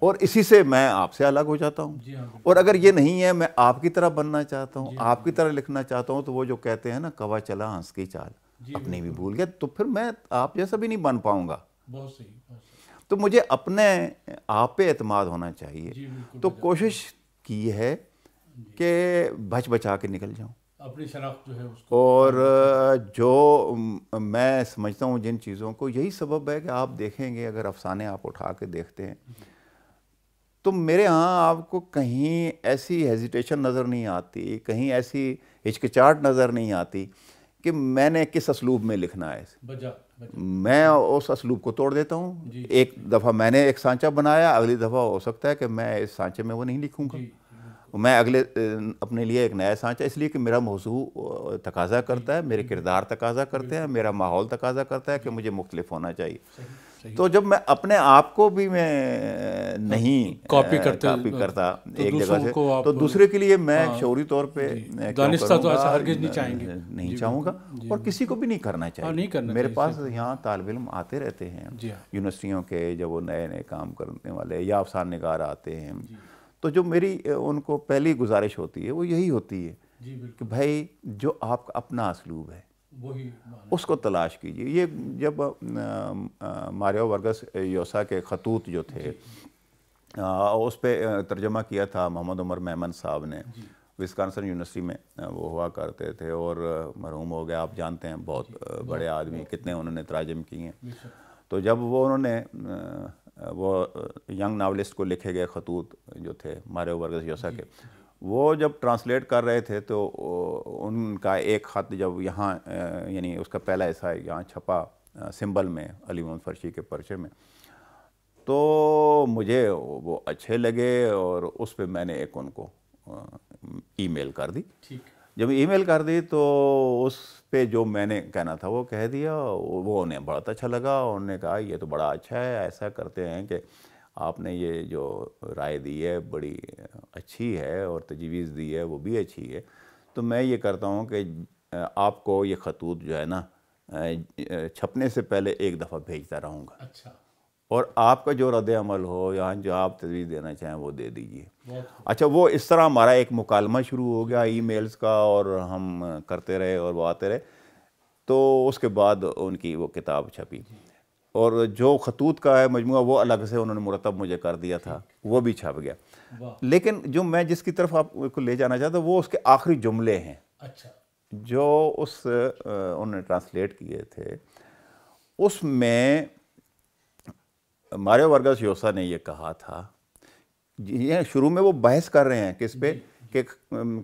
اور اسی سے میں آپ سے الگ ہو جاتا ہوں. اور اگر یہ نہیں ہے میں آپ کی طرح بننا چاہتا ہوں, آپ کی طرح لکھنا چاہتا ہوں, تو وہ جو کہتے ہیں نا کوا چلا ہنس کی چال, اپنے بھی بھول گیا, تو پھر میں آپ جیسا بھی نہیں بن پاؤں گا. تو مجھے اپنے آپ پہ اعتماد ہونا چاہیے. تو کوشش کی ہے کہ بچ بچا کے نکل جاؤں, اپنی شناخت جو ہے اس کو. اور جو میں سمجھتا ہوں جن چیزوں کو, یہی سبب ہے کہ آپ دیکھیں گے اگر افسانے آپ اٹھا کے دیکھتے ہیں تو میرے ہاں آپ کو کہیں ایسی ہیزیٹیشن نظر نہیں آتی, کہیں ایسی ہچکچاہٹ نظر نہیں آتی کہ میں نے کس اسلوب میں لکھنا ہے. میں اس اسلوب کو توڑ دیتا ہوں. ایک دفعہ میں نے ایک سانچہ بنایا, اگلی دفعہ ہو سکتا ہے کہ میں اس سانچے میں وہ نہیں لکھوں گا, میں اپنے لیے ایک نیا سانچہ, اس لیے کہ میرا موضوع تقاضا کرتا ہے, میرے کردار تقاضا کرتے ہیں, میرا ماحول تقاضا کرتا ہے کہ مجھے مختلف ہونا چاہیے. تو جب میں اپنے آپ کو بھی میں نہیں کاپی کرتا ایک جگہ سے, تو دوسرے کے لیے میں شعوری طور پہ دانستہ تو ایسا ہرگز نہیں چاہیں گے, نہیں چاہوں گا, اور کسی کو بھی نہیں کرنا چاہیے. میرے پاس یہاں طالب علم آتے رہتے ہیں یونیورسٹیوں کے, جب وہ نئے نئے کام کرنے والے یا افسانہ نگار آتے ہیں, تو جو میری ان کو پہلی گزارش ہوتی ہے وہ یہی ہوتی ہے کہ بھائی جو آپ کا اپنا اسلوب ہے اس کو تلاش کیجیے. یہ جب ماریو ورگس یوسا کے خطوط جو تھے اس پہ ترجمہ کیا تھا محمد عمر میمن صاحب نے, وسکانسن یونیورسٹی میں وہ ہوا کرتے تھے اور مرحوم ہو گئے, آپ جانتے ہیں, بہت بڑے آدمی, کتنے انہوں نے تراجم کیے ہیں. تو جب وہ انہوں نے وہ ینگ ناولسٹ کو لکھے گئے خطوط جو تھے ماریو ورگس یوسا کے, وہ جب ٹرانسلیٹ کر رہے تھے تو ان کا ایک خط جب یہاں یعنی اس کا پہلا حصہ یہاں چھپا سمبل میں علی محمد فرشی کے پرچے میں, تو مجھے وہ اچھے لگے اور اس پہ میں نے ایک ان کو ای میل کر دی. جب ای میل کر دی تو اس پہ جو میں نے کہنا تھا وہ کہہ دیا. وہ انہیں بہت اچھا لگا, انہوں نے کہا یہ تو بڑا اچھا ہے, ایسا کرتے ہیں کہ آپ نے یہ جو رائے دی ہے بڑی اچھی ہے اور تجویز دی ہے وہ بھی اچھی ہے, تو میں یہ کرتا ہوں کہ آپ کو یہ خطوط جو ہے نا چھپنے سے پہلے ایک دفعہ بھیجتا رہوں گا, اور آپ کا جو رد عمل ہو یا جو آپ تجویز دینا چاہیں وہ دے دیجئے. اچھا, وہ اس طرح ہمارا ایک مکالمہ شروع ہو گیا ای میلز کا, اور ہم کرتے رہے اور وہ آتے رہے. تو اس کے بعد ان کی وہ کتاب چھپی, اور جو خطوط کا ہے مجموعہ وہ الگ سے انہوں نے مرتب مجھے کر دیا تھا, وہ بھی چھپ گیا. لیکن جو میں جس کی طرف آپ کو لے جانا چاہتا ہوں وہ اس کے آخری جملے ہیں جو انہوں نے ٹرانسلیٹ کیے تھے. اس میں ماریو ورگس یوسا نے یہ کہا تھا, یہ شروع میں وہ بحث کر رہے ہیں کس پہ کہ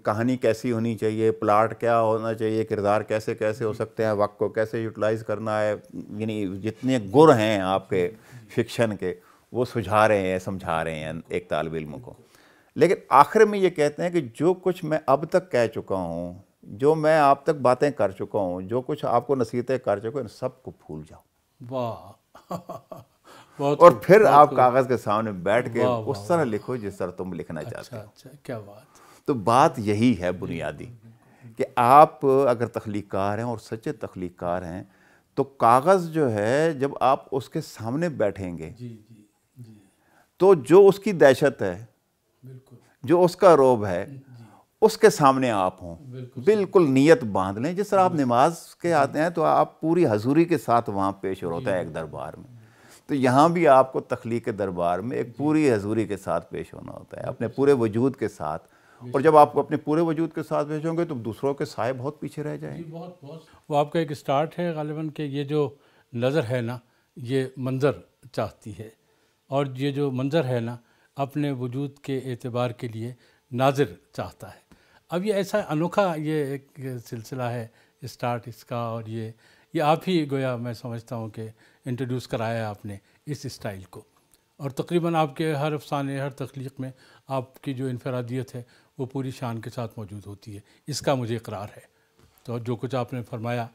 کہانی کیسی ہونی چاہیے, پلاٹ کیا ہونا چاہیے, کردار کیسے کیسے ہو سکتے ہیں, وقت کو کیسے یوٹیلائز کرنا ہے, یعنی جتنے گر ہیں آپ کے فکشن کے وہ سجھا رہے ہیں, سمجھا رہے ہیں ایک طالب علم کو. لیکن آخر میں یہ کہتے ہیں کہ جو کچھ میں اب تک کہہ چکا ہوں, جو میں آپ تک باتیں کر چکا ہوں, جو کچھ آپ کو نصیحتیں کر چکا ہوں, سب کو بھول جاؤ. واہ اور پھر آپ کاغذ کے سامنے بیٹھ کے اس طرح لکھو جس طرح تم لکھنا چاہتے ہو. اچھا, کیا بات. تو بات یہی ہے بنیادی کہ آپ اگر تخلیق کار ہیں اور سچے تخلیق کار ہیں تو کاغذ جو ہے جب آپ اس کے سامنے بیٹھیں گے تو جو اس کی دہشت ہے, جو اس کا رعب ہے, اس کے سامنے آپ ہوں, بالکل نیت باندھ لیں. جس طرح آپ نماز کے آتے ہیں تو آپ پوری حضوری کے ساتھ وہاں پیش ہوتا ہے ایک دربار میں, تو یہاں بھی آپ کو تخلیق کے دربار میں ایک پوری حضوری کے ساتھ پیش ہونا ہوتا ہے, اپنے پورے وجود کے ساتھ. اور جب آپ اپنے پورے وجود کے ساتھ پیش ہوں گے تو دوسروں کے سائے بہت پیچھے رہ جائیں گے. وہ آپ کا ایک سٹارٹ ہے غالباً کہ یہ جو نظر ہے نا یہ منظر چاہتی ہے, اور یہ جو منظر ہے نا اپنے وجود کے اعتبار کے لیے ناظر چاہتا ہے. اب یہ ایسا انوکھا یہ ایک سلسلہ ہے سٹارٹ اس کا, اور یہ آپ ہی گویا میں سمجھتا ہوں کہ انٹروڈیوس کرایا آپ نے اس اسٹائل کو, اور تقریباً آپ کے ہر افسانے, ہر تخلیق میں آپ کی جو انفرادیت ہے وہ پوری شان کے ساتھ موجود ہوتی ہے. اس کا مجھے اقرار ہے. تو جو کچھ آپ نے فرمایا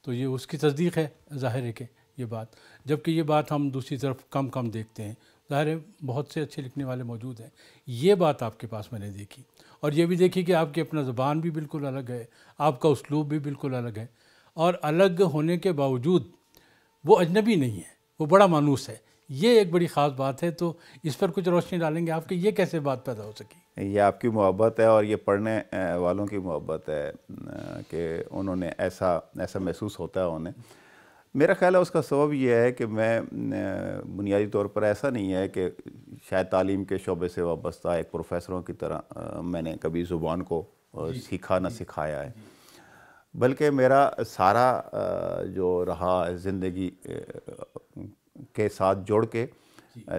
تو یہ اس کی تصدیق ہے, ظاہر ہے کہ یہ بات, جبکہ یہ بات ہم دوسری طرف کم دیکھتے ہیں. ظاہر ہے بہت سے اچھے لکھنے والے موجود ہیں, یہ بات آپ کے پاس میں نے دیکھی, اور یہ بھی دیکھی کہ آپ کی اپنا زبان بھی بالکل الگ ہے, آپ کا اسلوب بھی بالکل الگ ہے, اور الگ ہونے کے باوجود وہ اجنبی نہیں ہے, وہ بڑا مانوس ہے. یہ ایک بڑی خاص بات ہے، تو اس پر کچھ روشنی ڈالیں گے آپ کہ یہ کیسے بات پیدا ہو سکی؟ یہ آپ کی محبت ہے اور یہ پڑھنے والوں کی محبت ہے کہ انہوں نے ایسا محسوس ہوتا ہے انہیں. میرا خیال ہے اس کا سبب یہ ہے کہ میں بنیادی طور پر ایسا نہیں ہے کہ شاید تعلیم کے شعبے سے وابستہ ایک پروفیسروں کی طرح میں نے کبھی زبان کو سیکھا نہ سکھایا ہے، بلکہ میرا سارا جو رہا زندگی کے ساتھ جوڑ کے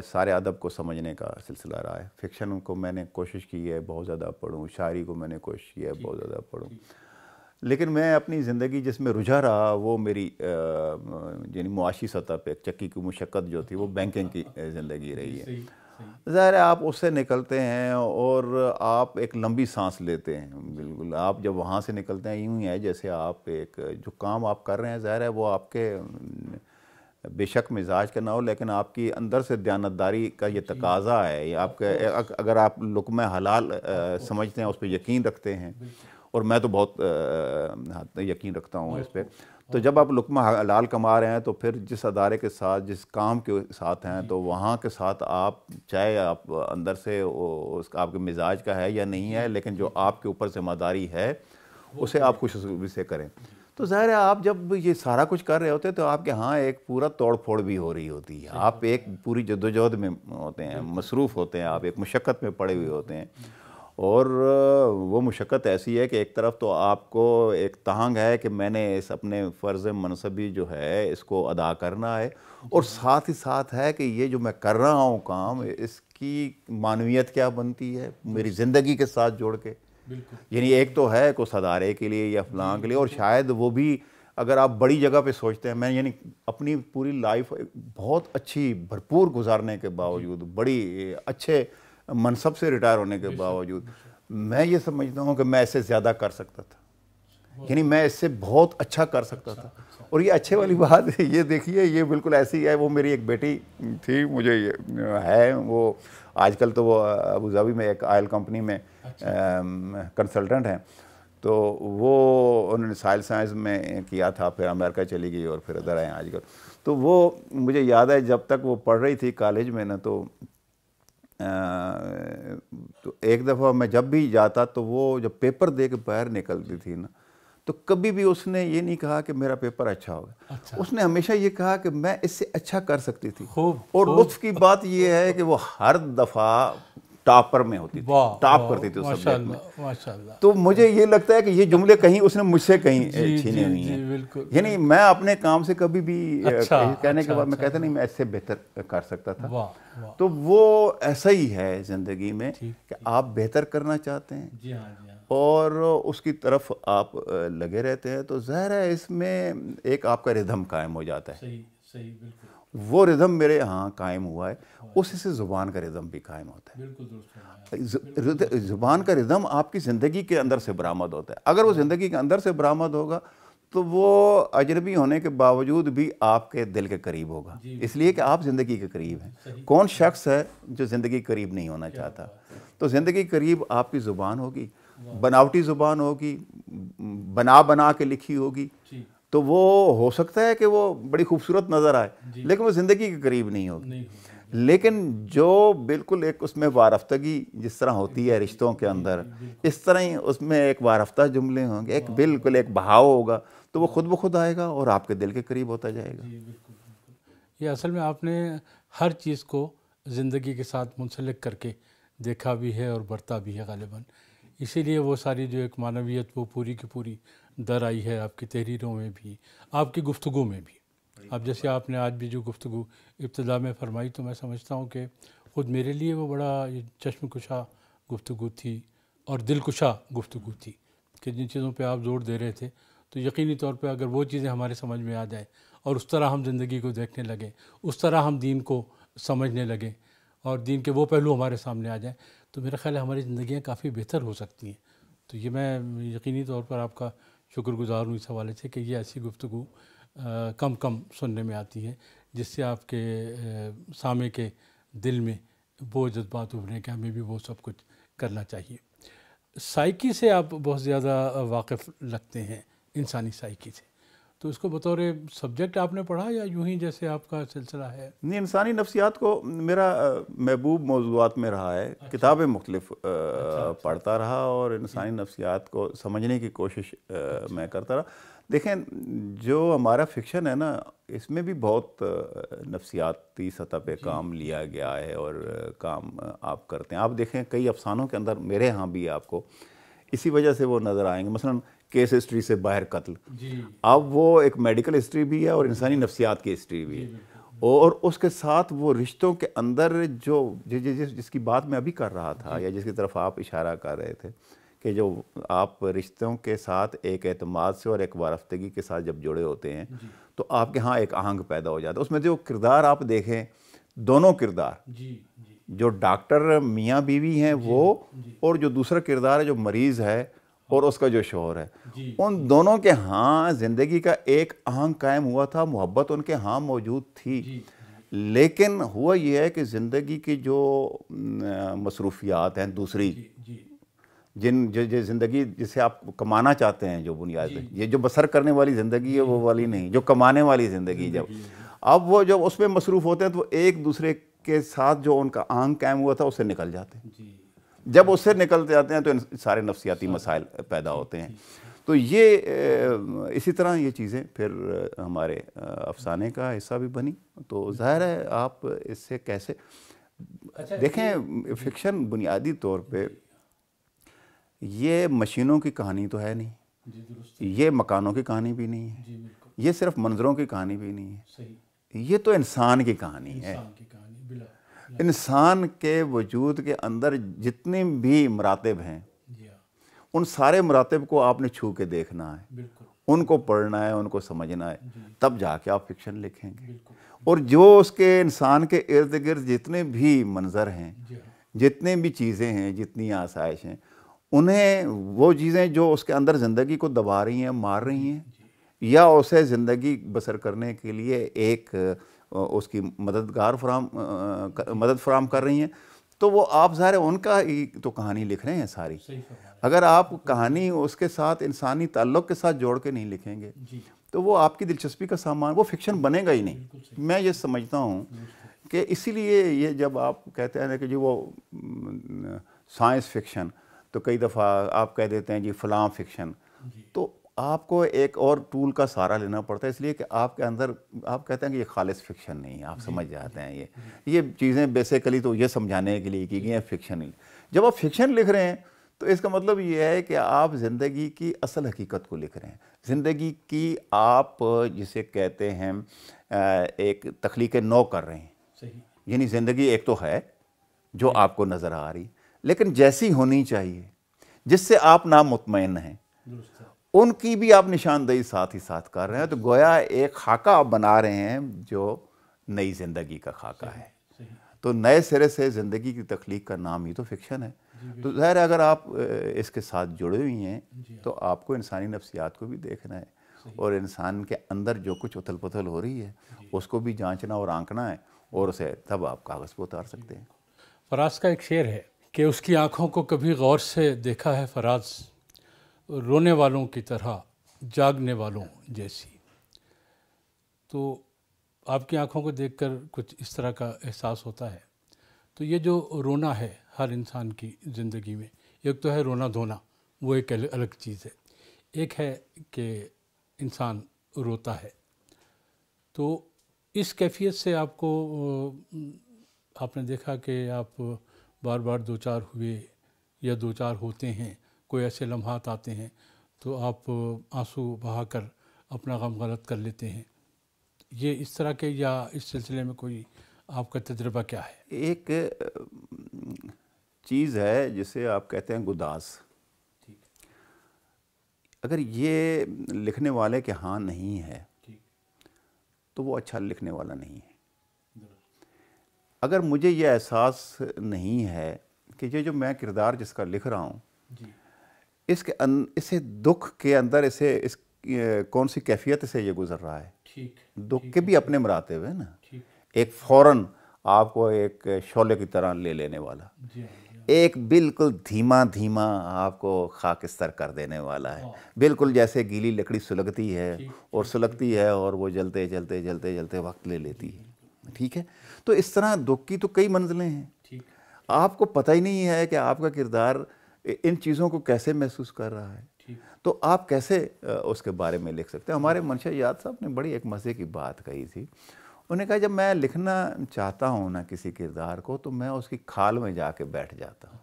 سارے ادب کو سمجھنے کا سلسلہ رہا ہے. فکشن کو میں نے کوشش کی ہے بہت زیادہ پڑھوں، شاعری کو میں نے کوشش کی ہے بہت زیادہ پڑھوں، لیکن میں اپنی زندگی جس میں رجھا رہا وہ میری یعنی معاشی سطح پہ چکی کی مشقت جو تھی وہ بینکنگ کی زندگی رہی ہے. ظاہر ہے آپ اس سے نکلتے ہیں اور آپ ایک لمبی سانس لیتے ہیں. بالکل آپ جب وہاں سے نکلتے ہیں یوں ہی ہے جیسے آپ ایک جو کام آپ کر رہے ہیں ظاہر ہے وہ آپ کے بے شک مزاج کا نہ ہو، لیکن آپ کی اندر سے دیانتداری کا یہ تقاضا ہے. آپ کے اگر آپ لقمہ حلال سمجھتے ہیں، اس پہ یقین رکھتے ہیں، اور میں تو بہت یقین رکھتا ہوں اس پہ، تو جب آپ لقمہ حلال کما رہے ہیں تو پھر جس ادارے کے ساتھ جس کام کے ساتھ ہیں تو وہاں کے ساتھ آپ چاہے آپ اندر سے اس کا آپ کے مزاج کا ہے یا نہیں ہے، لیکن جو آپ کے اوپر ذمہ داری ہے اسے آپ خوش اسلوبی سے کریں. تو ظاہر ہے آپ جب یہ سارا کچھ کر رہے ہوتے ہیں تو آپ کے ہاں ایک پورا توڑ پھوڑ بھی ہو رہی ہوتی ہے. آپ ایک پوری جدوجہد میں ہوتے ہیں، مصروف ہوتے ہیں، آپ ایک مشقت میں پڑے ہوئے ہوتے ہیں، اور وہ مشقت ایسی ہے کہ ایک طرف تو آپ کو ایک تہنگ ہے کہ میں نے اس اپنے فرض منصبی جو ہے اس کو ادا کرنا ہے، اور ساتھ ہی ساتھ ہے کہ یہ جو میں کر رہا ہوں کام اس کی معنویت کیا بنتی ہے میری زندگی کے ساتھ جوڑ کے. یعنی ایک تو ہے کہ اس ادارے کے لیے یا فلاں کے لیے، اور شاید وہ بھی اگر آپ بڑی جگہ پہ سوچتے ہیں، میں یعنی اپنی پوری لائف بہت اچھی بھرپور گزارنے کے باوجود، بڑی اچھے منصب سے ریٹائر ہونے کے باوجود، میں یہ سمجھتا ہوں کہ میں اس سے زیادہ کر سکتا تھا، یعنی میں اس سے بہت اچھا کر سکتا تھا. اور یہ اچھے والی بات یہ دیکھیے یہ بالکل ایسی ہے. وہ میری ایک بیٹی تھی، مجھے یہ ہے، وہ آج کل تو وہ ابوظہبی میں ایک آئل کمپنی میں کنسلٹنٹ ہیں، تو وہ انہوں نے سائل سائنس میں کیا تھا، پھر امریکہ چلی گئی اور پھر ادھر آئے آج کل. تو وہ مجھے یاد ہے جب تک وہ پڑھ رہی تھی کالج میں نا، تو ایک دفعہ میں جب بھی جاتا تو وہ جب پیپر دے کے باہر نکلتی تھی نا، تو کبھی بھی اس نے یہ نہیں کہا کہ میرا پیپر اچھا ہوگا. اس نے ہمیشہ یہ کہا کہ میں اس سے اچھا کر سکتی تھی. اور لطف کی بات یہ ہے کہ وہ ہر دفعہ ٹاپر میں ہوتی تھی، ٹاپ کرتی تھی اس سبجیکٹ میں. تو مجھے یہ لگتا ہے کہ یہ جملے کہیں اس نے مجھ سے کہیں چھینے ہوئی ہیں. یعنی میں اپنے کام سے کبھی بھی کہنے کے بعد میں کہتا نہیں میں اس سے بہتر کر سکتا تھا. تو وہ ایسا ہی ہے زندگی میں کہ آپ بہتر کرنا چاہتے ہیں اور اس کی طرف آپ لگے رہتے ہیں، تو ظاہر ہے اس میں ایک آپ کا ردھم قائم ہو جاتا ہے. وہ ردھم میرے ہاں قائم ہوا ہے، اسی سے زبان کا ردھم بھی قائم ہوتا ہے. زبان کا ردھم آپ کی زندگی کے اندر سے برآمد ہوتا ہے. اگر وہ زندگی کے اندر سے برآمد ہوگا تو وہ اجنبی ہونے کے باوجود بھی آپ کے دل کے قریب ہوگا، اس لیے کہ آپ زندگی کے قریب ہیں. کون شخص ہے جو زندگی کے قریب نہیں ہونا چاہتا؟ تو زندگی کے قریب آپ کی زبان ہوگی، بناوٹی زبان ہوگی، بنا کے لکھی ہوگی، تو وہ ہو سکتا ہے کہ وہ بڑی خوبصورت نظر آئے لیکن وہ زندگی کے قریب نہیں ہوگی. لیکن جو بالکل ایک اس میں وارفتگی جس طرح ہوتی ہے رشتوں کے اندر، اس طرح ہی اس میں ایک وارفتہ جملے ہوں گے، ایک بالکل ایک بہاؤ ہوگا، تو وہ خود بخود آئے گا اور آپ کے دل کے قریب ہوتا جائے گا. یہ اصل میں آپ نے ہر چیز کو زندگی کے ساتھ منسلک کر کے دیکھا بھی ہے اور برتا بھی ہے غالباً. اسی لیے وہ ساری جو ایک معنویت وہ پوری کی پوری در آئی ہے آپ کی تحریروں میں بھی، آپ کی گفتگو میں بھی. اب جیسے آپ نے آج بھی جو گفتگو ابتدا میں فرمائی، تو میں سمجھتا ہوں کہ خود میرے لیے وہ بڑا چشم کشا گفتگو تھی اور دل کشا گفتگو تھی کہ جن چیزوں پہ آپ زور دے رہے تھے، تو یقینی طور پہ اگر وہ چیزیں ہمارے سمجھ میں آ جائیں اور اس طرح ہم زندگی کو دیکھنے لگیں، اس طرح ہم دین کو سمجھنے لگیں اور دین کے وہ پہلو ہمارے سامنے آ جائیں، تو میرا خیال ہے ہماری زندگیاں کافی بہتر ہو سکتی ہیں. تو یہ میں یقینی طور پر آپ کا شکر گزار ہوں اس حوالے سے کہ یہ ایسی گفتگو کم سننے میں آتی ہے جس سے آپ کے سامع کے دل میں وہ جذبات ابھریں کہ ہمیں بھی وہ سب کچھ کرنا چاہیے. سائیکی سے آپ بہت زیادہ واقف لگتے ہیں، انسانی سائیکی سے، تو اس کو بطور سبجیکٹ آپ نے پڑھا یا یوں ہی جیسے آپ کا سلسلہ ہے؟ نہیں، انسانی نفسیات کو میرا محبوب موضوعات میں رہا ہے، کتابیں مختلف پڑھتا رہا اور انسانی نفسیات کو سمجھنے کی کوشش میں کرتا رہا۔ دیکھیں، جو ہمارا فکشن ہے نا، اس میں بھی بہت نفسیاتی سطح پہ کام لیا گیا ہے اور کام آپ کرتے ہیں۔ آپ دیکھیں کئی افسانوں کے اندر، میرے ہاں بھی آپ کو اسی وجہ سے وہ نظر آئیں گے، مثلاً کیس ہسٹری سے باہر قتل، اب وہ ایک میڈیکل ہسٹری بھی ہے اور انسانی نفسیات کی ہسٹری بھی ہے، اور اس کے ساتھ وہ رشتوں کے اندر جو جس کی بات میں ابھی کر رہا تھا یا جس کی طرف آپ اشارہ کر رہے تھے کہ جو آپ رشتوں کے ساتھ ایک اعتماد سے اور ایک وارفتگی کے ساتھ جب جڑے ہوتے ہیں تو آپ کے ہاں ایک آہنگ پیدا ہو جاتا ہے۔ اس میں جو کردار آپ دیکھیں، دونوں کردار، جو ڈاکٹر میاں بیوی ہیں وہ، اور جو دوسرا کردار ہے جو مریض ہے اور اس کا جو شوہر ہے، ان دونوں کے ہاں زندگی کا ایک آہنگ قائم ہوا تھا، محبت ان کے ہاں موجود تھی، لیکن ہوا یہ ہے کہ زندگی کی جو مصروفیات ہیں دوسری، زندگی جسے آپ کمانا چاہتے ہیں، جو بنیاد ہے، یہ جو بسر کرنے والی زندگی ہے وہ والی نہیں، جو کمانے والی زندگی، جب اب وہ جب اس میں مصروف ہوتے ہیں تو ایک دوسرے کے ساتھ جو ان کا آہنگ قائم ہوا تھا اس سے نکل جاتے ہیں۔ جب اس سے نکلتے جاتے ہیں تو سارے نفسیاتی مسائل پیدا ہوتے ہیں۔ تو یہ اسی طرح یہ چیزیں پھر ہمارے افسانے کا حصہ بھی بنی۔ تو ظاہر ہے آپ اس سے کیسے دیکھیں، فکشن بنیادی طور پہ یہ مشینوں کی کہانی تو ہے نہیں، یہ مکانوں کی کہانی بھی نہیں ہے، یہ صرف منظروں کی کہانی بھی نہیں ہے، یہ تو انسان کی کہانی ہے۔ انسان کے وجود کے اندر جتنے بھی مراتب ہیں، ان سارے مراتب کو آپ نے چھو کے دیکھنا ہے، ان کو پڑھنا ہے، ان کو سمجھنا ہے، تب جا کے آپ فکشن لکھیں گے۔ اور جو اس کے انسان کے ارد گرد جتنے بھی منظر ہیں، جتنے بھی چیزیں ہیں، جتنی آسائش ہیں، انہیں وہ چیزیں جو اس کے اندر زندگی کو دبا رہی ہیں، مار رہی ہیں، یا اسے زندگی بسر کرنے کے لیے ایک اس کی مدد فراہم کر رہی ہیں، تو وہ آپ ظاہر ہے ان کا ہی تو کہانی لکھ رہے ہیں ساری۔ اگر آپ کہانی اس کے ساتھ انسانی تعلق کے ساتھ جوڑ کے نہیں لکھیں گے تو وہ آپ کی دلچسپی کا سامان، وہ فکشن بنے گا ہی نہیں۔ میں یہ سمجھتا ہوں کہ اسی لیے یہ جب آپ کہتے ہیں کہ جی وہ سائنس فکشن، تو کئی دفعہ آپ کہہ دیتے ہیں جی فلاں فکشن، تو آپ کو ایک اور ٹول کا سہارا لینا پڑتا ہے، اس لیے کہ آپ کے اندر آپ کہتے ہیں کہ یہ خالص فکشن نہیں ہے، آپ سمجھ جاتے ہیں یہ چیزیں بیسیکلی تو یہ سمجھانے کے لیے کی گئی ہیں فکشن نہیں۔ جب آپ فکشن لکھ رہے ہیں تو اس کا مطلب یہ ہے کہ آپ زندگی کی اصل حقیقت کو لکھ رہے ہیں، زندگی کی آپ جسے کہتے ہیں ایک تخلیق نو کر رہے ہیں۔ یعنی زندگی ایک تو ہے جو آپ کو نظر آ رہی، لیکن جیسی ہونی چاہیے، جس سے آپ نامطمئن ہیں، ان کی بھی آپ نشاندہی ساتھ ہی ساتھ کر رہے ہیں۔ تو گویا ایک خاکہ آپ بنا رہے ہیں جو نئی زندگی کا خاکہ ہے۔ تو نئے سرے سے زندگی کی تخلیق کا نام ہی تو فکشن ہے۔ تو ظاہر ہے اگر آپ اس کے ساتھ جڑے ہوئی ہیں تو آپ کو انسانی نفسیات کو بھی دیکھنا ہے، اور انسان کے اندر جو کچھ اتھل پتھل ہو رہی ہے اس کو بھی جانچنا اور آنکنا ہے، اور اسے تب آپ کاغذ پہ اتار سکتے ہیں۔ فراز کا ایک شعر ہے کہ اس کی آنکھوں کو کبھی غور سے دیکھا ہے فراز، رونے والوں کی طرح جاگنے والوں جیسی۔ تو آپ کی آنکھوں کو دیکھ کر کچھ اس طرح کا احساس ہوتا ہے۔ تو یہ جو رونا ہے ہر انسان کی زندگی میں، ایک تو ہے رونا دھونا، وہ ایک الگ چیز ہے، ایک ہے کہ انسان روتا ہے۔ تو اس کیفیت سے آپ کو، آپ نے دیکھا کہ آپ بار بار دو چار ہوئے یا دو چار ہوتے ہیں، کوئی ایسے لمحات آتے ہیں تو آپ آنسو بہا کر اپنا غم غلط کر لیتے ہیں، یہ اس طرح کے، یا اس سلسلے میں کوئی آپ کا تجربہ کیا ہے؟ ایک چیز ہے جسے آپ کہتے ہیں گداز، اگر یہ لکھنے والے کے ہاں نہیں ہے تو وہ اچھا لکھنے والا نہیں ہے۔ اگر مجھے یہ احساس نہیں ہے کہ یہ جو میں کردار جس کا لکھ رہا ہوں، اسے دکھ کے اندر اس کون سی کیفیت سے یہ گزر رہا ہے، دکھ کے بھی اپنے مراتب ہیں نا، ایک فوراً آپ کو ایک شعلے کی طرح لے لینے والا، ایک بالکل دھیما دھیما آپ کو خاکستر کر دینے والا ہے، بالکل جیسے گیلی لکڑی سلگتی ہے اور سلگتی ہے اور وہ جلتے جلتے جلتے جلتے وقت لے لیتی ہے، ٹھیک ہے؟ تو اس طرح دکھ کی تو کئی منزلیں ہیں، آپ کو پتہ ہی نہیں ہے کہ آپ کا کردار ان چیزوں کو کیسے محسوس کر رہا ہے، تو آپ کیسے اس کے بارے میں لکھ سکتے ہیں؟ ہمارے منشا یاد صاحب نے بڑی ایک مزے کی بات کہی تھی، انہوں نے کہا جب میں لکھنا چاہتا ہوں نا کسی کردار کو تو میں اس کی کھال میں جا کے بیٹھ جاتا ہوں۔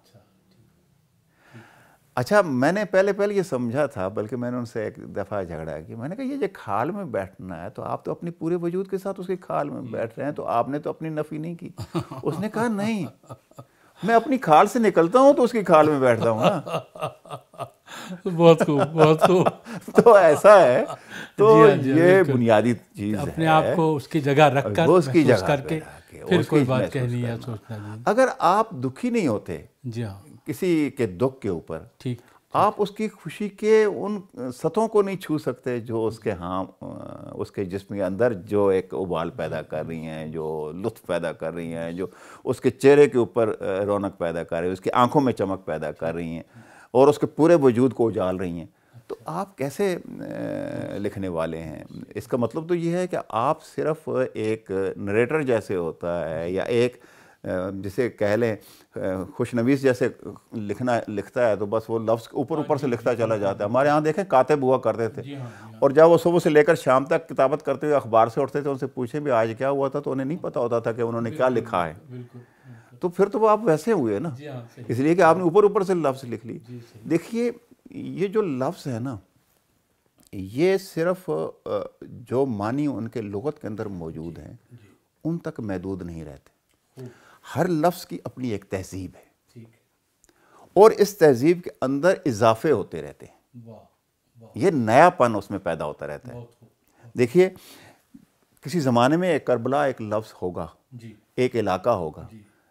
اچھا میں نے پہلے یہ سمجھا تھا، بلکہ میں نے ان سے ایک دفعہ جھگڑا کیا، میں نے کہا یہ جو کھال میں بیٹھنا ہے تو آپ تو اپنی پورے وجود کے ساتھ اس کی کھال میں بیٹھ رہے ہیں، تو آپ نے تو اپنی نفی نہیں کی۔ اس نے کہا نہیں، میں اپنی کھال سے نکلتا ہوں تو اس کی کھال میں بیٹھتا ہوں نا۔ بہت خوب، بہت خوب۔ تو ایسا ہے، تو یہ بنیادی چیز ہے، اپنے آپ کو اس کی جگہ رکھ کر محسوس کر کے پھر کوئی بات کہنی یا سوچنا نہیں۔ اگر آپ دکھی نہیں ہوتے جی ہاں کسی کے دکھ کے اوپر، ٹھیک، آپ اس کی خوشی کے ان سطحوں کو نہیں چھو سکتے جو اس کے اس کے جسم کے اندر جو ایک ابال پیدا کر رہی ہیں، جو لطف پیدا کر رہی ہیں، جو اس کے چہرے کے اوپر رونق پیدا کر رہی ہیں، اس کی آنکھوں میں چمک پیدا کر رہی ہیں اور اس کے پورے وجود کو اجال رہی ہیں، تو آپ کیسے لکھنے والے ہیں؟ اس کا مطلب تو یہ ہے کہ آپ صرف ایک نریٹر جیسے ہوتا ہے، یا ایک جسے کہہ لیں خوشنویس جیسے لکھتا ہے، تو بس وہ لفظ اوپر سے لکھتا چلا جاتا ہے۔ ہمارے ہاں دیکھیں کاتب ہوا کرتے تھے، اور جب وہ صبح سے لے کر شام تک کتابت کرتے ہوئے اخبار سے اٹھتے تھے، ان سے پوچھیں بھی آج کیا ہوا تھا، تو انہیں نہیں پتہ ہوتا تھا کہ انہوں نے کیا لکھا ہے۔ تو پھر تو وہ آپ ویسے ہوئے نا، اس لیے کہ آپ نے اوپر سے لفظ لکھ لی۔ دیکھیے یہ جو لفظ ہے نا، یہ صرف جو معنی ان کے لغت کے اندر موجود ہیں ان تک محدود نہیں رہتے، ہر لفظ کی اپنی ایک تہذیب ہے، اور اس تہذیب کے اندر اضافے ہوتے رہتے ہیں، یہ نیا پن اس میں پیدا ہوتا رہتا ہے۔ دیکھیے کسی زمانے میں ایک کربلا ایک لفظ ہوگا، ایک علاقہ ہوگا،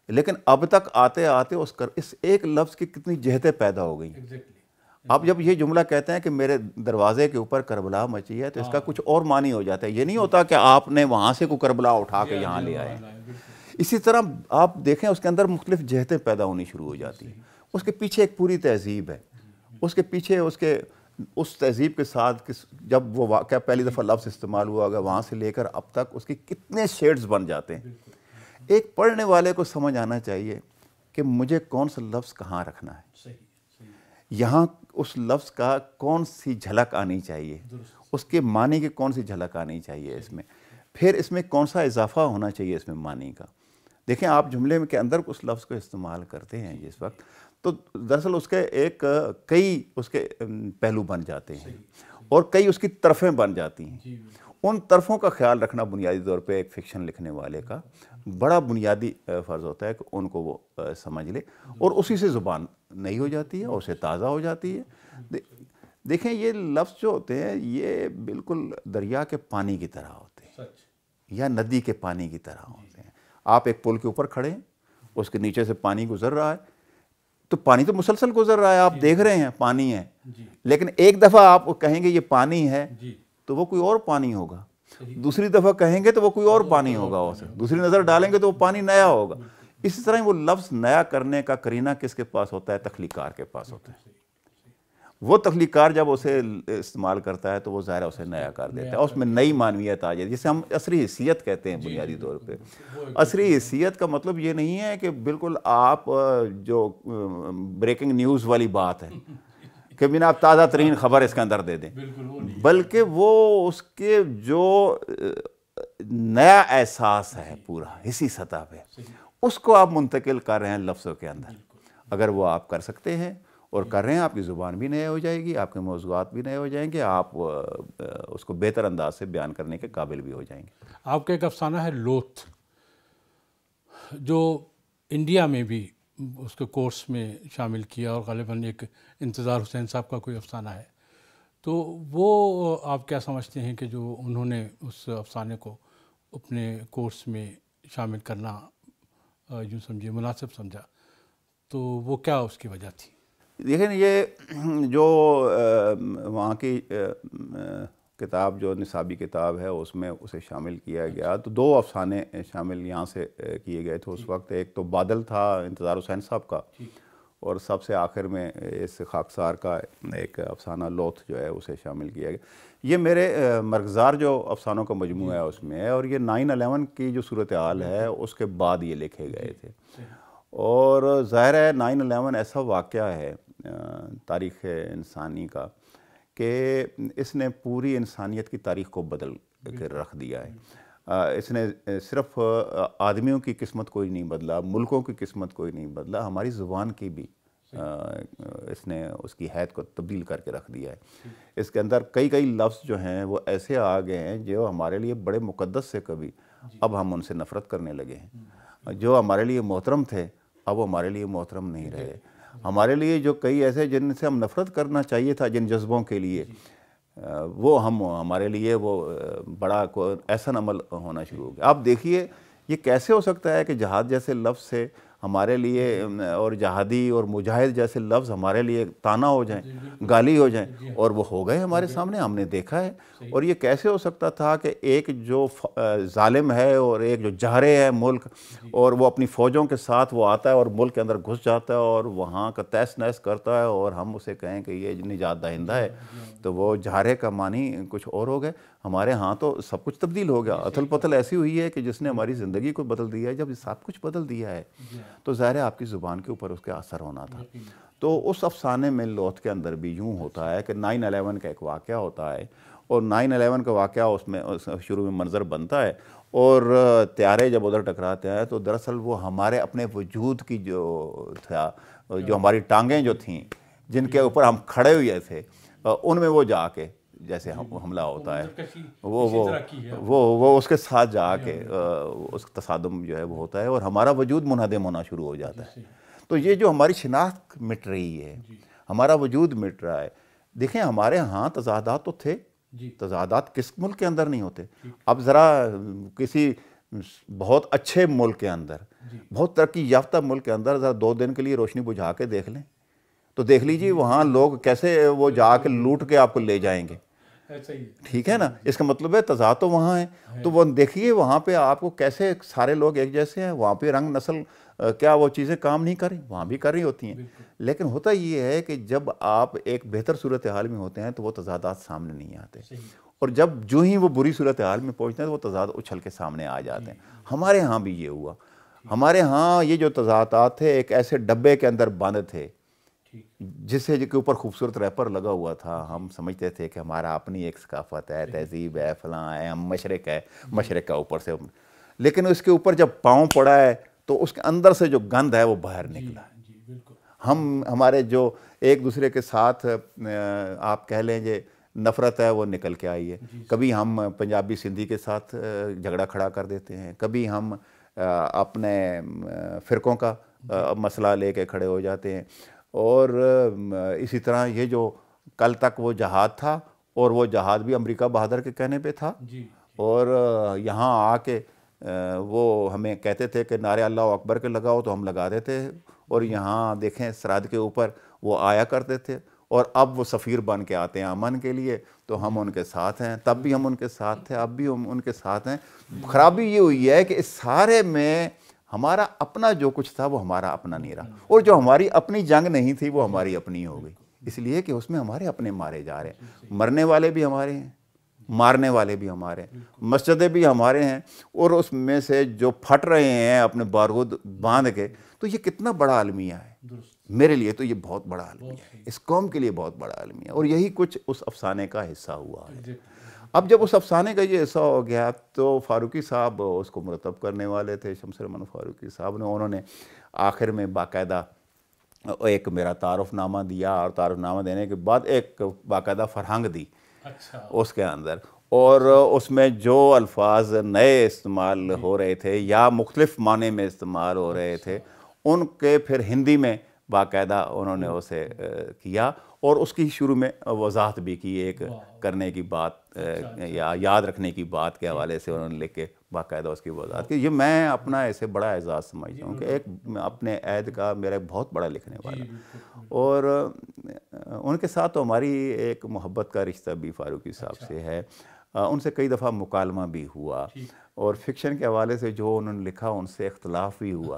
لیکن اب تک آتے آتے اس ایک لفظ کی کتنی جہتیں پیدا ہو گئی۔ آپ جب یہ جملہ کہتے ہیں کہ میرے دروازے کے اوپر کربلا مچی ہے، تو اس کا کچھ اور معنی ہو جاتا ہے، یہ نہیں ہوتا کہ آپ نے وہاں سے کوئی کربلا اٹھا کے یہاں لے آئے۔ اسی طرح آپ دیکھیں اس کے اندر مختلف جہتیں پیدا ہونی شروع ہو جاتی ہیں، اس کے پیچھے ایک پوری تہذیب ہے، اس کے پیچھے اس تہذیب کے ساتھ جب وہ واقعہ پہلی دفعہ لفظ استعمال ہوا ہوگا، وہاں سے لے کر اب تک اس کے کتنے شیڈز بن جاتے ہیں۔ ایک پڑھنے والے کو سمجھ آنا چاہیے کہ مجھے کون سا لفظ کہاں رکھنا ہے، یہاں اس لفظ کا کون سی جھلک آنی چاہیے، اس کے معنی کی کون سی جھلک آنی چاہیے اس میں، پھر اس میں کون سا اضافہ ہونا چاہیے اس میں معنی کا۔ دیکھیں آپ جملے کے اندر اس لفظ کو استعمال کرتے ہیں جس وقت، تو دراصل اس کے کئی اس کے پہلو بن جاتے ہیں، اور کئی اس کی طرفیں بن جاتی ہیں۔ ان طرفوں کا خیال رکھنا بنیادی طور پہ ایک فکشن لکھنے والے کا بڑا بنیادی فرض ہوتا ہے کہ ان کو وہ سمجھ لے، اور اسی سے زبان نئی ہو جاتی ہے اور اسے تازہ ہو جاتی ہے۔ دیکھیں یہ لفظ جو ہوتے ہیں یہ بالکل دریا کے پانی کی طرح ہوتے ہیں، یا ندی کے پانی کی طرح ہوتے ہیں۔ آپ ایک پل کے اوپر کھڑے ہیں، اس کے نیچے سے پانی گزر رہا ہے، تو پانی تو مسلسل گزر رہا ہے، آپ دیکھ رہے ہیں پانی ہے، لیکن ایک دفعہ آپ کہیں گے یہ پانی ہے تو وہ کوئی اور پانی ہوگا، دوسری دفعہ کہیں گے تو وہ کوئی اور پانی ہوگا، اسے دوسری نظر ڈالیں گے تو وہ پانی نیا ہوگا۔ اسی طرح وہ لفظ نیا کرنے کا قرینہ کس کے پاس ہوتا ہے؟ تخلیق کار کے پاس ہوتا ہے۔ وہ تخلیق کار جب اسے استعمال کرتا ہے تو وہ ظاہر اسے نیا کر دیتا ہے، اس میں نئی معنویت آ جاتی ہے، جسے ہم عصری حیثیت کہتے ہیں بنیادی طور پہ۔ عصری حیثیت کا مطلب یہ نہیں ہے کہ بالکل آپ جو بریکنگ نیوز والی بات ہے کہ بنا آپ تازہ ترین خبر اس کے اندر دے دیں، بلکہ وہ اس کے جو نیا احساس ہے پورا حسی سطح پہ، اس کو آپ منتقل کر رہے ہیں لفظوں کے اندر۔ اگر وہ آپ کر سکتے ہیں اور کر رہے ہیں، آپ کی زبان بھی نئے ہو جائے گی، آپ کے موضوعات بھی نئے ہو جائیں گے، آپ اس کو بہتر انداز سے بیان کرنے کے قابل بھی ہو جائیں گے۔ آپ کا ایک افسانہ ہے لوتھ، جو انڈیا میں بھی اس کے کورس میں شامل کیا، اور غالباً ایک انتظار حسین صاحب کا کوئی افسانہ ہے، تو وہ آپ کیا سمجھتے ہیں کہ جو انہوں نے اس افسانے کو اپنے کورس میں شامل کرنا یوں سمجھے مناسب سمجھا، تو وہ کیا اس کی وجہ تھی؟ دیکھیں یہ جو وہاں کی کتاب جو نصابی کتاب ہے اس میں اسے شامل کیا گیا، تو دو افسانے شامل یہاں سے کیے گئے تھے اس وقت۔ ایک تو بادل تھا انتظار حسین صاحب کا، اور سب سے آخر میں اس خاکسار کا ایک افسانہ لوتھ جو ہے اسے شامل کیا گیا. یہ میرے مرغزار جو افسانوں کا مجموعہ ہے اس میں ہے, اور یہ 9/11 کی جو صورتحال ہے اس کے بعد یہ لکھے گئے تھے. اور ظاہر ہے 9/11 ایسا واقعہ ہے تاریخ انسانی کا کہ اس نے پوری انسانیت کی تاریخ کو بدل کے رکھ دیا ہے. اس نے صرف آدمیوں کی قسمت کوئی نہیں بدلا, ملکوں کی قسمت کوئی نہیں بدلا, ہماری زبان کی بھی اس نے اس کی حیثیت کو تبدیل کر کے رکھ دیا ہے. اس کے اندر کئی لفظ جو ہیں وہ ایسے آ گئے ہیں جو ہمارے لیے بڑے مقدس سے کبھی اب ہم ان سے نفرت کرنے لگے ہیں. جو ہمارے لیے محترم تھے اب وہ ہمارے لیے محترم نہیں رہے. ہمارے لیے جو کئی ایسے جن سے ہم نفرت کرنا چاہیے تھا, جن جذبوں کے لیے, وہ ہمارے لیے وہ بڑا احسن عمل ہونا شروع ہو گیا. آپ دیکھیے یہ کیسے ہو سکتا ہے کہ جہاد جیسے لفظ سے ہمارے لیے, اور جہادی اور مجاہد جیسے لفظ ہمارے لیے طعنہ ہو جائیں, گالی ہو جائیں, اور وہ ہو گئے ہمارے سامنے, ہم نے دیکھا ہے. اور یہ کیسے ہو سکتا تھا کہ ایک جو ظالم ہے اور ایک جو جارح ہے ملک, اور وہ اپنی فوجوں کے ساتھ وہ آتا ہے اور ملک کے اندر گھس جاتا ہے اور وہاں کا تہس نہس کرتا ہے, اور ہم اسے کہیں کہ یہ نجات دہندہ ہے, تو وہ جارح کا معنی کچھ اور ہو گئے. ہمارے ہاں تو سب کچھ تبدیل ہو گیا. اتھل پتھل ایسی ہوئی ہے کہ جس نے ہماری زندگی کو بدل دیا ہے. جب یہ سب کچھ بدل دیا ہے تو ظاہر ہے آپ کی زبان کے اوپر اس کا اثر ہونا تھا. تو اس افسانے میں لوتھ کے اندر بھی یوں ہوتا ہے کہ 9/11 کا ایک واقعہ ہوتا ہے, اور 9/11 کا واقعہ اس میں شروع میں منظر بنتا ہے, اور طیارے جب ادھر ٹکراتے ہیں تو دراصل وہ ہمارے اپنے وجود کی جو تھا, جو ہماری ٹانگیں جو تھیں جن کے اوپر ہم کھڑے ہوئے تھے, ان میں وہ جا کے جیسے حملہ ہوتا ہے وہ اس کے ساتھ جا کے اس تصادم جو ہے وہ ہوتا ہے, اور ہمارا وجود منہدم ہونا شروع ہو جاتا ہے. تو یہ جو ہماری شناخت مٹ رہی ہے, ہمارا وجود مٹ رہا ہے. دیکھیں ہمارے ہاں تضادات تو تھے, تضادات کس ملک کے اندر نہیں ہوتے. اب ذرا کسی بہت اچھے ملک کے اندر, بہت ترقی یافتہ ملک کے اندر ذرا 2 دن کے لیے روشنی بجھا کے دیکھ لیں, تو دیکھ لیجیے وہاں لوگ کیسے وہ جا کے لوٹ کے آپ کو لے جائیں گے. ٹھیک ہے نا, اس کا مطلب ہے تضاد تو وہاں ہے. تو وہ دیکھیے وہاں پہ آپ کو کیسے سارے لوگ ایک جیسے ہیں. وہاں پہ رنگ نسل کیا وہ چیزیں کام نہیں کر رہی, وہاں بھی کر رہی ہوتی ہیں. لیکن ہوتا یہ ہے کہ جب آپ ایک بہتر صورتحال میں ہوتے ہیں تو وہ تضادات سامنے نہیں آتے, اور جب جو ہی وہ بری صورتحال میں پہنچتے ہیں تو وہ تضاد اچھل کے سامنے آ جاتے ہیں. ہمارے ہاں بھی یہ ہوا. ہمارے ہاں یہ جو تضادات تھے ایک ایسے ڈبے کے اندر بند تھے جس سے کے اوپر خوبصورت ریپر لگا ہوا تھا. ہم سمجھتے تھے کہ ہمارا اپنی ایک ثقافت ہے, تہذیب ہے, فلاں ہے, ہم مشرق ہے, مشرق کا اوپر سے. لیکن اس کے اوپر جب پاؤں پڑا ہے تو اس کے اندر سے جو گند ہے وہ باہر نکلا ہے. ہمارے جو ایک دوسرے کے ساتھ آپ کہہ لیں یہ نفرت ہے وہ نکل کے آئی ہے. کبھی ہم پنجابی سندھی کے ساتھ جھگڑا کھڑا کر دیتے ہیں, کبھی ہم اپنے فرقوں کا مسئلہ لے کے کھڑے ہو جاتے ہیں. اور اسی طرح یہ جو کل تک وہ جہاد تھا, اور وہ جہاد بھی امریکہ بہادر کے کہنے پہ تھا, اور یہاں آ کے وہ ہمیں کہتے تھے کہ نعرے اللہ اکبر کے لگاؤ تو ہم لگا دیتے, اور یہاں دیکھیں سرحد کے اوپر وہ آیا کرتے تھے, اور اب وہ سفیر بن کے آتے ہیں امن کے لیے, تو ہم ان کے ساتھ ہیں. تب بھی ہم ان کے ساتھ تھے, اب بھی ہم ان کے ساتھ ہیں. خرابی یہ ہوئی ہے کہ اس سارے میں ہمارا اپنا جو کچھ تھا وہ ہمارا اپنا نہیں رہا, اور جو ہماری اپنی جنگ نہیں تھی وہ ہماری اپنی ہو گئی, اس لیے کہ اس میں ہمارے اپنے مارے جا رہے ہیں. مرنے والے بھی ہمارے ہیں, مارنے والے بھی ہمارے ہیں, مسجدیں بھی ہمارے ہیں, اور اس میں سے جو پھٹ رہے ہیں اپنے بارود باندھ کے. تو یہ کتنا بڑا المیہ ہے. میرے لیے تو یہ بہت بڑا المیہ ہے, اس قوم کے لیے بہت بڑا المیہ ہے, اور یہی کچھ اس افسانے کا حصہ ہوا ہے. اب جب اس افسانے کا یہ حصہ ہو گیا تو فاروقی صاحب اس کو مرتب کرنے والے تھے, شمس رحمان فاروقی صاحب نے, انہوں نے آخر میں باقاعدہ ایک میرا تعارف نامہ دیا, اور تعارف نامہ دینے کے بعد ایک باقاعدہ فرہنگ دی اس کے اندر, اور اس میں جو الفاظ نئے استعمال ہو رہے تھے یا مختلف معنی میں استعمال ہو رہے تھے ان کے پھر ہندی میں باقاعدہ انہوں نے اسے کیا, اور اس کی شروع میں وضاحت بھی کی, ایک کرنے کی بات یا یاد رکھنے کی بات کے حوالے سے انہوں نے لکھ کے باقاعدہ اس کی وضاحت کی. یہ میں اپنا ایسے بڑا اعزاز سمجھتا ہوں کہ ایک اپنے عہد کا میرا ایک بہت بڑا لکھنے والا, اور ان کے ساتھ تو ہماری ایک محبت کا رشتہ بھی فاروقی صاحب سے ہے. ان سے کئی دفعہ مکالمہ بھی ہوا, اور فکشن کے حوالے سے جو انہوں نے لکھا ان سے اختلاف بھی ہوا.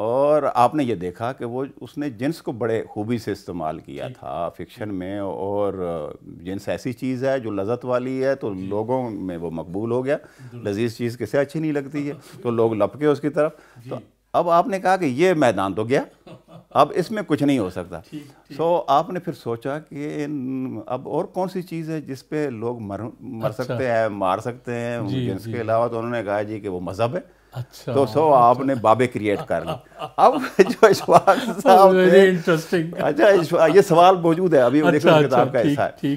اور آپ نے یہ دیکھا کہ وہ اس نے جنس کو بڑے خوبی سے استعمال کیا تھا فکشن میں، اور جنس ایسی چیز ہے جو لذت والی ہے تو لوگوں میں وہ مقبول ہو گیا. لذیذ چیز کسے اچھی نہیں لگتی ہے، تو لوگ لپکے اس کی طرف. تو اب آپ نے کہا کہ یہ میدان تو گیا، اب اس میں کچھ نہیں ہو سکتا. سو آپ نے پھر سوچا کہ اب اور کون سی چیز ہے جس پہ لوگ مر سکتے ہیں، مار سکتے ہیں جنس کے علاوہ. تو انہوں نے کہا جی کہ وہ مذہب ہے. تو آپ نے بابے کریٹ کر لی. اب جو اشفاق صاحب تھے، اچھا یہ سوال موجود ہے ابھی کتاب کا حصہ ہے،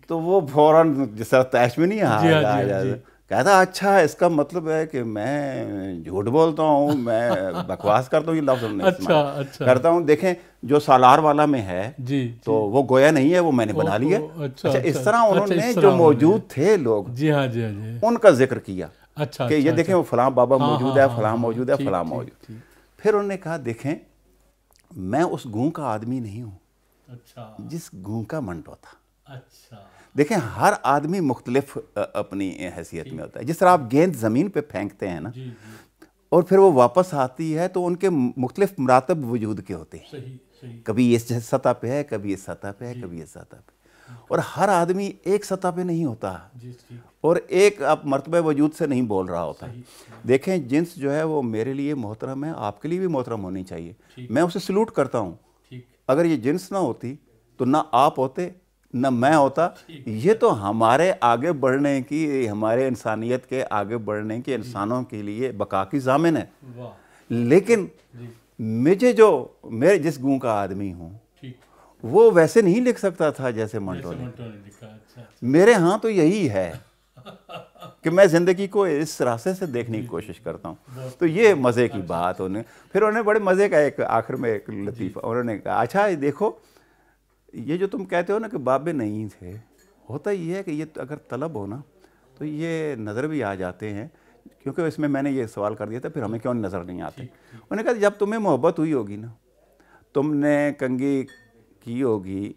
تو وہ فوراً جس طرح تیش میں نہیں آیا کہتا اچھا اس کا مطلب ہے کہ میں جھوٹ بولتا ہوں، میں بکواس کرتا ہوں، یہ لفظ نہیں کرتا ہوں. دیکھیں جو سالار والا میں ہے تو وہ گویا نہیں ہے، وہ میں نے بنا لیا. اچھا اس طرح انہوں نے جو موجود تھے لوگ ان کا ذکر کیا کہ یہ دیکھیں وہ فلاں بابا موجود ہے، فلاں موجود ہے، فلاں موجود. پھر انہوں نے کہا دیکھیں میں اس گوں کا آدمی نہیں ہوں جس گوں کا منٹو تھا. دیکھیں ہر آدمی مختلف اپنی حیثیت میں ہوتا ہے. جس طرح آپ گیند زمین پہ پھینکتے ہیں نا اور پھر وہ واپس آتی ہے تو ان کے مختلف مراتب وجود کے ہوتے ہیں. کبھی اس سطح پہ ہے، کبھی اس سطح پہ ہے، کبھی اس سطح پہ. اور ہر آدمی ایک سطح پہ نہیں ہوتا اور ایک آپ مرتبہ وجود سے نہیں بول رہا ہوتا. دیکھیں جنس جو ہے وہ میرے لیے محترم ہے، آپ کے لیے بھی محترم ہونی چاہیے. میں اسے سلوٹ کرتا ہوں. اگر یہ جنس نہ ہوتی تو نہ آپ ہوتے نہ میں ہوتا. یہ تو ہمارے آگے بڑھنے کی، ہمارے انسانیت کے آگے بڑھنے کی، انسانوں کے لیے بقا کی ضامن ہے. لیکن میں جس گوں کا آدمی ہوں وہ ویسے نہیں لکھ سکتا تھا جیسے منٹو نے. میرے ہاں تو یہی ہے کہ میں زندگی کو اس راستے سے دیکھنے کی کوشش کرتا ہوں. تو یہ مزے کی بات. پھر انہوں نے بڑے مزے کا ایک آخر میں ایک لطیفہ انہوں نے کہا اچھا دیکھو یہ جو تم کہتے ہو نا کہ بابے نہیں تھے، ہوتا یہ ہے کہ یہ اگر طلب ہو نا تو یہ نظر بھی آ جاتے ہیں. کیونکہ اس میں نے یہ سوال کر دیا تھا پھر ہمیں کیوں نظر نہیں آتے. انہوں نے کہا جب تمہیں محبت ہوئی ہوگی نا، تم نے کنگھی کی ہوگی،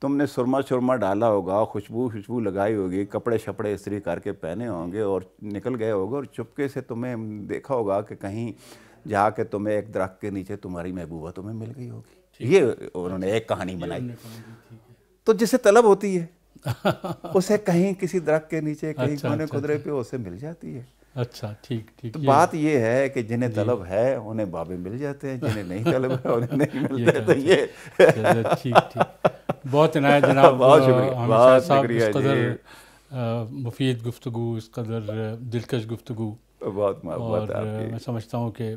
تم نے سرما ڈالا ہوگا، خوشبو لگائی ہوگی، کپڑے شپڑے استری کر کے پہنے ہوں گے اور نکل گئے ہوگے، اور چپکے سے تمہیں دیکھا ہوگا کہ کہیں جا کے تمہیں ایک درخت کے نیچے تمہاری محبوبہ تمہیں مل گئی ہوگی. یہ انہوں نے ایک کہانی بنائی. تو جسے طلب ہوتی ہے اسے کہیں کسی درخت کے نیچے کہیں کونے خدرے پہ اسے مل جاتی ہے. اچھا ٹھیک. تو بات یہ ہے کہ جنہیں طلب ہے انہیں بابے مل جاتے ہیں، جنہیں نہیں طلب ہے انہیں نہیں ملتے. تو یہ ٹھیک. بہت عنایت جناب، بہت شکریہ. اس قدر مفید گفتگو، اس قدر دلکش گفتگو، بہت محبت. اور میں سمجھتا ہوں کہ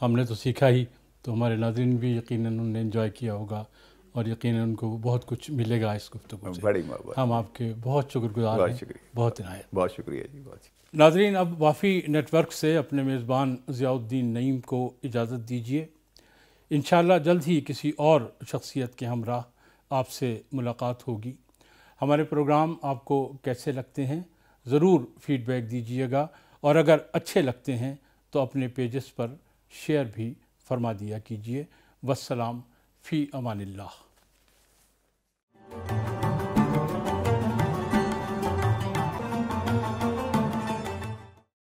ہم نے تو سیکھا ہی، تو ہمارے ناظرین بھی یقیناً انہوں نے انجوائے کیا ہوگا اور یقیناً ان کو بہت کچھ ملے گا اس گفتگو سے. بڑی محبت. ہم آپ کے بہت شکر گزار ہیں. بہت عنایت. بہت شکریہ جی. بہت ناظرین، اب وافی نیٹ ورک سے اپنے میزبان ضیاء الدین نعیم کو اجازت دیجیے. انشاءاللہ جلد ہی کسی اور شخصیت کے ہمراہ آپ سے ملاقات ہوگی. ہمارے پروگرام آپ کو کیسے لگتے ہیں ضرور فیڈ بیک دیجیے گا، اور اگر اچھے لگتے ہیں تو اپنے پیجز پر شیئر بھی فرما دیا کیجیے. والسلام فی امان اللہ.